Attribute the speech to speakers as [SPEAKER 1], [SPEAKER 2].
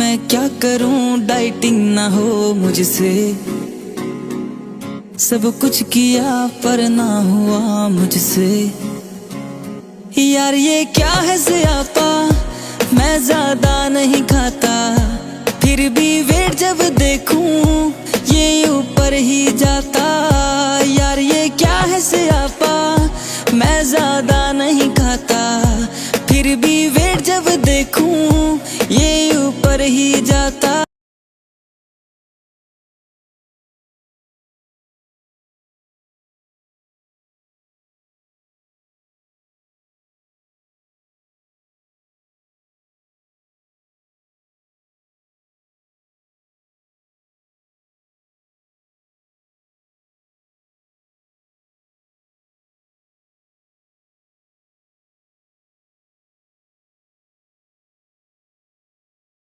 [SPEAKER 1] मैं क्या करूं, डाइटिंग ना हो मुझसे। सब कुछ किया पर ना हुआ मुझसे। यार ये क्या है ज़ियापा, मैं ज्यादा नहीं खाता, फिर भी वेट जब देखूं ये ऊपर ही जाता। यार ये क्या है ज़ियापा, मैं ज्यादा नहीं खाता, फिर भी वेट जब देखूं ये ऊपर ही जाता।